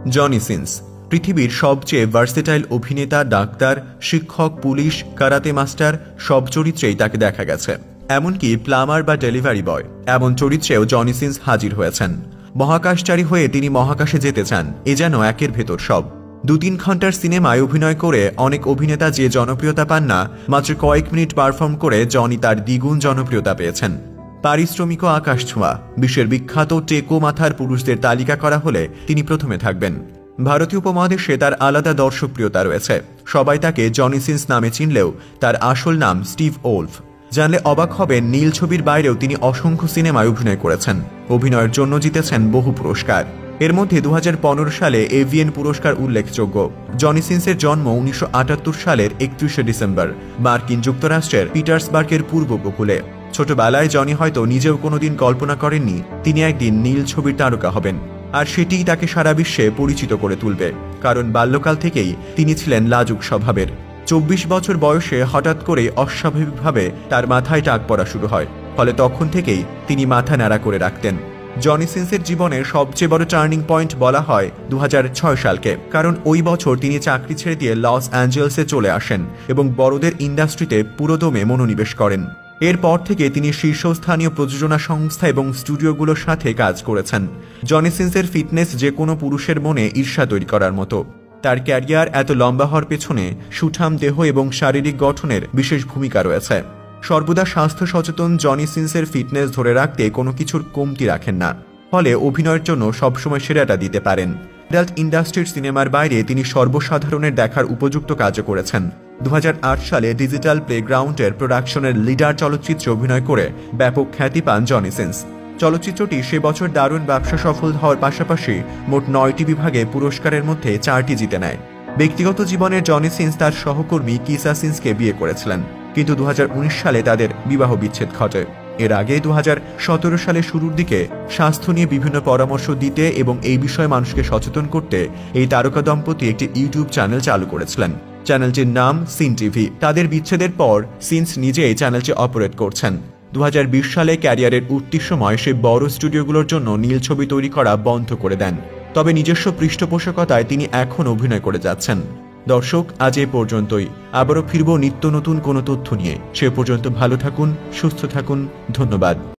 Johnny Sins পৃথিবীর সবচেয়ে versatile অভিনেতা, ডাক্তার, শিক্ষক, পুলিশ, কারাতে মাস্টার সব চরিত্রেই তাকে দেখা গেছে। এমনকি প্লামার বা ডেলিভারি বয় এমন চরিত্রেও জনি সিন্স হাজির হয়েছেন। মহাকাশচারী হয়ে তিনি মহাকাশে যেতে চান, এ যেন একের ভেতর সব। 2-3 ঘন্টার সিনেমায় অভিনয় করে অনেক অভিনেতা যে জনপ্রিয়তা পান না, মাত্র কয়েক মিনিট পারফর্ম করে জনি তার দ্বিগুণ জনপ্রিয়তা পেয়েছেন। পারিশ্রমিকও আকাশ ছোঁয়া। বিশ্বের বিখ্যাত টেকো মাথার পুরুষদের তালিকা করা হলে তিনি প্রথমে থাকবেন। ভারতীয় উপমহাদেশে তার আলাদা দর্শকপ্রিয়তা রয়েছে। সবাই তাকে জনি সিন্স নামে চিনলেও তার আসল নাম স্টিভ ওলফ। জানলে অবাক হবেন, নীল ছবির বাইরেও তিনি অসংখ্য সিনেমায় অভিনয় করেছেন। অভিনয়ের জন্য জিতেছেন বহু পুরস্কার। এর মধ্যে 2015 সালে এভিএন পুরস্কার উল্লেখযোগ্য। জনি সিন্সের জন্ম 1978 সালের 31শে ডিসেম্বর মার্কিন যুক্তরাষ্ট্রের পিটার্সবার্গের পূর্ব উপকূলে। ছোটবেলায় জনি হয়তো নিজেও কোনোদিন কল্পনা করেননি তিনি একদিন নীল ছবির তারকা হবেন, আর সেটিই তাকে সারা বিশ্বে পরিচিত করে তুলবে। কারণ বাল্যকাল থেকেই তিনি ছিলেন লাজুক স্বভাবের। 24 বছর বয়সে হঠাৎ করে অস্বাভাবিকভাবে তার মাথায় টাক পড়া শুরু হয়, ফলে তখন থেকেই তিনি মাথা ন্যাড়া করে রাখতেন। জনি সিন্সের জীবনের সবচেয়ে বড় টার্নিং পয়েন্ট বলা হয় 2006 সালকে, কারণ ওই বছর তিনি চাকরি ছেড়ে দিয়ে লস অ্যাঞ্জেলেসে চলে আসেন এবং বড়দের ইন্ডাস্ট্রিতে পুরোদমে মনোনিবেশ করেন। এরপর থেকে তিনি শীর্ষস্থানীয় প্রযোজনা সংস্থা এবং স্টুডিওগুলোর সাথে কাজ করেছেন। জনি সিন্সের ফিটনেস যে কোনো পুরুষের মনে ঈর্ষা তৈরি করার মতো। তার ক্যারিয়ার এত লম্বা হওয়ার পেছনে সুঠাম দেহ এবং শারীরিক গঠনের বিশেষ ভূমিকা রয়েছে। সর্বদা স্বাস্থ্য সচেতন জনি সিন্সের ফিটনেস ধরে রাখতে কোনো কিছুর কমতি রাখেন না, ফলে অভিনয়ের জন্য সবসময় সেরাটা দিতে পারেন। অ্যাডাল্ট ইন্ডাস্ট্রির সিনেমার বাইরে তিনি সর্বসাধারণের দেখার উপযুক্ত কাজও করেছেন। 2008 সালে ডিজিটাল প্লেগ্রাউন্ডের প্রোডাকশনের লিডার চলচ্চিত্রে অভিনয় করে ব্যাপক খ্যাতি পান জনি সিন্স। চলচ্চিত্রটি সে বছর দারুণ ব্যবসা সফল হওয়ার পাশাপাশি মোট 9টি বিভাগে পুরস্কারের মধ্যে 4টি জিতে নেয়। ব্যক্তিগত জীবনে জনি সিন্স তার সহকর্মী কিসা সিন্সকে বিয়ে করেছিলেন, কিন্তু 2019 সালে তাদের বিবাহ বিচ্ছেদ ঘটে। এর আগে 2017 সালের শুরুর দিকে স্বাস্থ্য নিয়ে বিভিন্ন পরামর্শ দিতে এবং এই বিষয়ে মানুষকে সচেতন করতে এই তারকা দম্পতি একটি ইউটিউব চ্যানেল চালু করেছিলেন। চ্যানেলটির নাম সিন টিভি। তাদের বিচ্ছেদের পর সিন্স নিজেই চ্যানেলটি অপারেট করছেন। 2020 সালে ক্যারিয়ারের উঠতির সময় সে বড় স্টুডিওগুলোর জন্য নীল ছবি তৈরি করা বন্ধ করে দেন। তবে নিজস্ব পৃষ্ঠপোষকতায় তিনি এখন অভিনয় করে যাচ্ছেন। দর্শক, আজ এ পর্যন্তই। আবারও ফিরব নিত্য নতুন কোনো তথ্য নিয়ে। সে পর্যন্ত ভালো থাকুন, সুস্থ থাকুন। ধন্যবাদ।